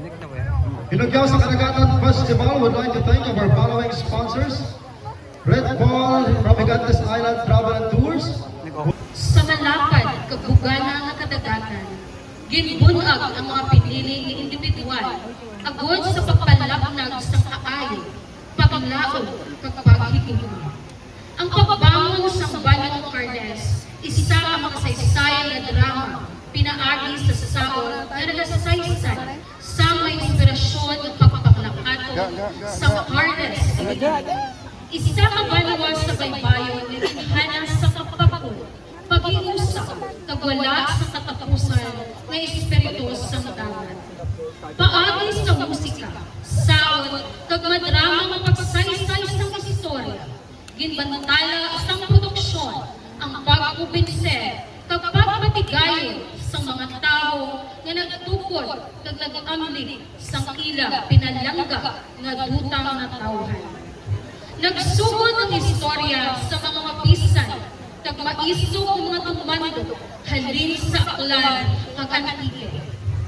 Ilugyaw sa Karagatan Festival would like to thank our following sponsors: Red Ball, Provigantes Island Travel and Tours, Sa malapad, kabugana nga kadagatan, ginbunag ang mga pinili ni individual, agod sa pagpalapnag sa kaayo, paglaog, pagpaghigugma. Ang pagbangon sa Banong Carles, isa ang makasaysayan na drama, pinaagi sa sasaon na nagasaysay sa may inspirasyon at pagpaglakato sa Carles. Isa ka baliwas sa baybayon na inhanas sa kapagod, pag-iusap, kagwala sa katapusan na espiritu sa dagat. Paagi sa musika, saon, kagmadramang pagsaysay sa istorya, ginbantala sa produksyon, ang pag-ubinsel, kapag matigayon sa mga tao na nagtukod, kag nag-amli sa ila, pinalangga, nga dutang na tawhan. Nagsugod ang istorya sa mga mapisan, kag maisog ang mga tumando, halin sa aklan, kag antige.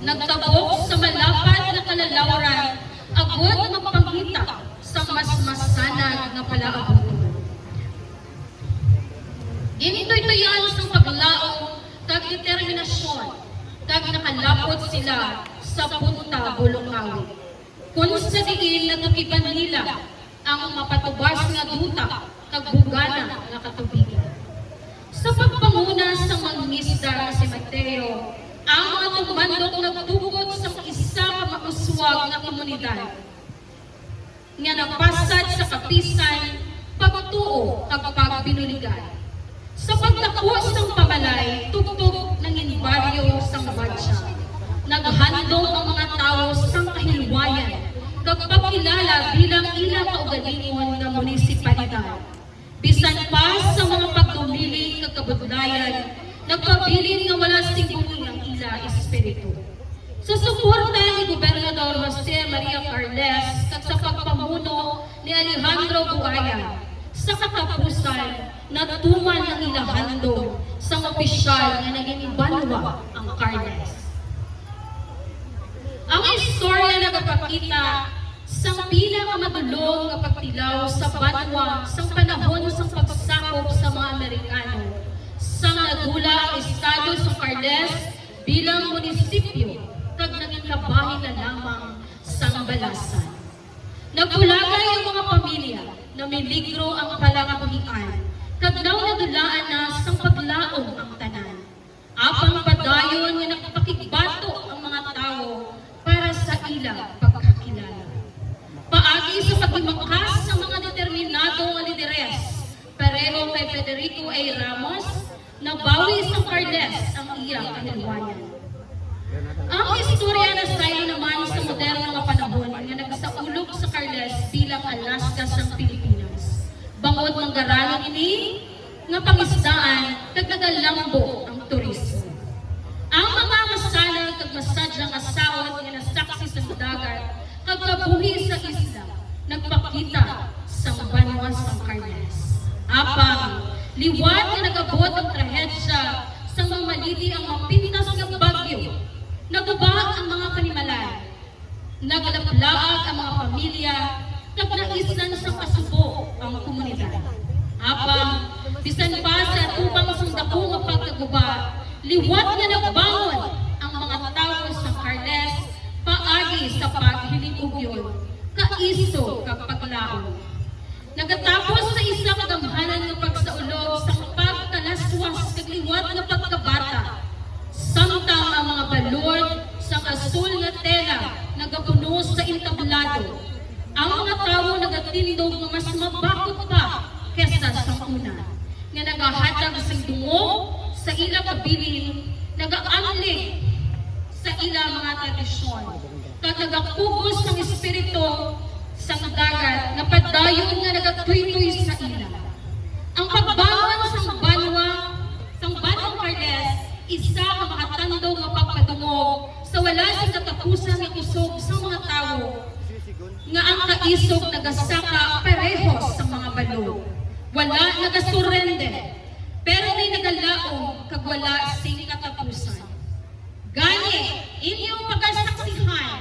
Nagtabok sa malapad na kalalawran, agod magpangita sa mas masanag na palaabuto. Initoy-toyan sa paglaong, kag determinasyon, kag nakalapot sila sa punta Bulungawi. Kung sa diin natukiban nila ang mapatubas nga duta, kag bugana nga katubigan. Sa pagpanguna sa mangisda si Mateo, ang mga tumandok nagtukod sa isa ka mauswag na komunidad nga napasad sa kapisan, pagtuo kag pagbinuligan. Sa pagtapos ng pamalay, tugtog ng inbaryo sang Badya. Naghandong ang mga tao sang kahilwayan, kag pagkilala bilang ilang kaugalingon ng munisipalidad. Bisan pa sa mga pagdumili kag kabudlayan, nagpabilin nga wala siguri ang ila espiritu. Sa suporta ni Gobernador Jose Maria Carles kag sa pagpamuno ni Alejandro Buaya, sa katapusan, natuman ang ilang handong sa opisyal na naging ibanwa ang Carles. Ang istorya nagapakita sa pila nga madulong nga pagtilaw sa banwa sa panahon sa pagsakop sa mga Amerikano sa nagula ang estado sa Carles bilang munisipyo kag naging kabahin na lamang sa balasan. Nagulagay ang mga pamilya na miligro ang palangabuhian kag daw nadulaan na sa paglaom ang tanan. Apang padayon nga nakapakigbato ang mga tao para sa ilang pagkakilala. Paagi sa pagmangkas sa mga determinado nga lideres, pareho kay Federico A. Ramos, nabawi sa Carles ang iyang kahilwayan. Ang istorya na sayo naman sa moderno nga panahon nga nagsaulog sa Carles bilang Alaska sa Pilipinas. Bangod ng garangan ini nga pangisdaan kag nagalambo ang turismo. Ang mga masanag kag masadyang asawa nga nasaksi sa dagat kag kabuhi sa isla nagpakita sa banwa sa Carles. Apang liwat nga nagabot ang trahedya sa mga malidi ang mapintas nga bagyo. Naguba ang mga panimalay, naglaplaag ang mga pamilya, kag naislan sa kasubo ang komunidad. Apang, bisan pa sa tubang sundako nga pagkaguba, liwat nga nagbangon ang mga tao sa Carles, paagi sa paghilingugyon, kaiso kag paglaom. Nagatapos sa isa kagamhanan ng pagsaulog sa pagkalaswas kag liwat nga pagkabata, samtang ang mga balod sa asul nga tela nagapuno sa entablado. Ang mga tao nagatindog nga mas mabakot pa kesa sa una. Nga nagahatag sa dungo sa ila kabilin, nagaanlig sa ila mga tradisyon. Kag nagakugos ng espiritu sa dagat na padayon nga nagatuy-tuy sa ila. Ang pagbangon sa Banong Carles, isa ka makatando nga pagpadungog sa wala sa katapusan ng usog sa mga tao nga ang kaisog nagasaka pareho sa mga balo. Wala nagasurrender, pero may nagalaong kag wala sing katapusan. Gani, inyong pagsaksihan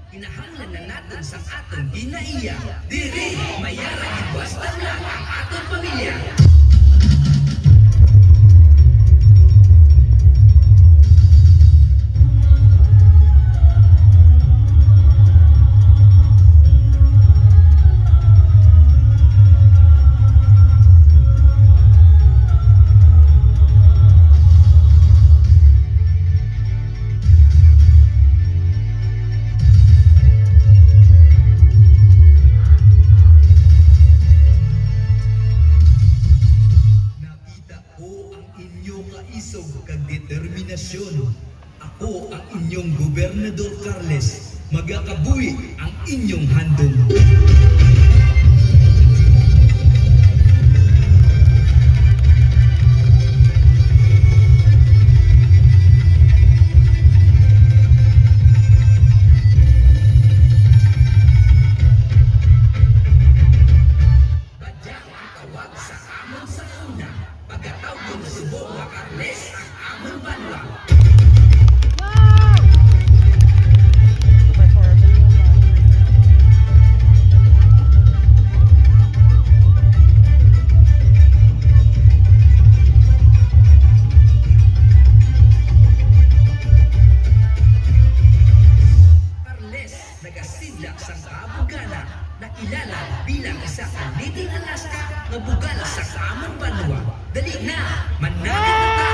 Kinahanglan na natin sa atong ginaiya. Diri, mayara gibasta lang ang atong pamilya. Nakita ko ang inyong kaisog kag determinasyon. Ako ang inyong Gobernador Carles. Magakabuhi ang inyong handom. Badya ang tawag sa amon sa una. Pagkatawag na subok nga Carles ang amon banwa. Carles nagasidlak sa kabugana, nakilala bilang isa ka leading Alaska nga bugala sa among banwa. Dali na, managit na ta!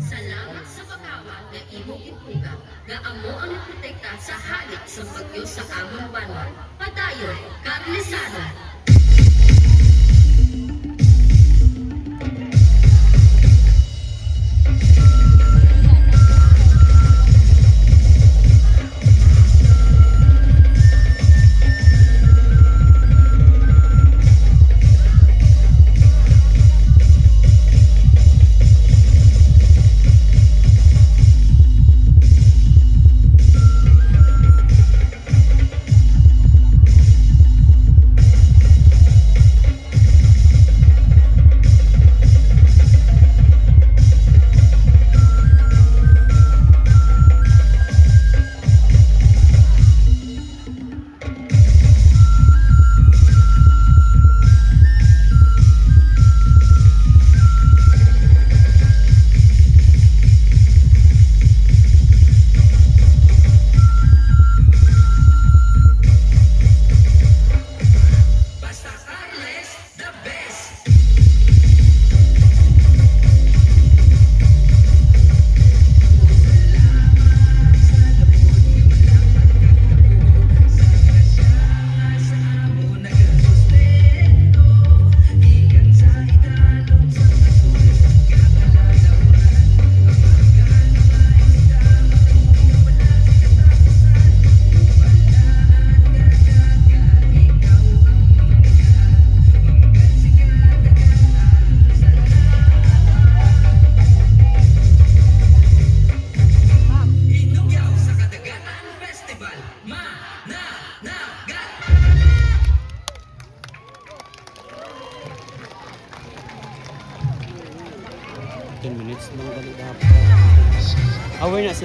Salamat sa pagkawat na imong ipuga nga amo ang protekta sa halit sa bagyo sa among banwa. Padayon, Carlesano. Basta Carles, the best! Inugyaw sa Kadagatan Festival, Mananagat! 10 minutes lang dali dapat. Aware na sila.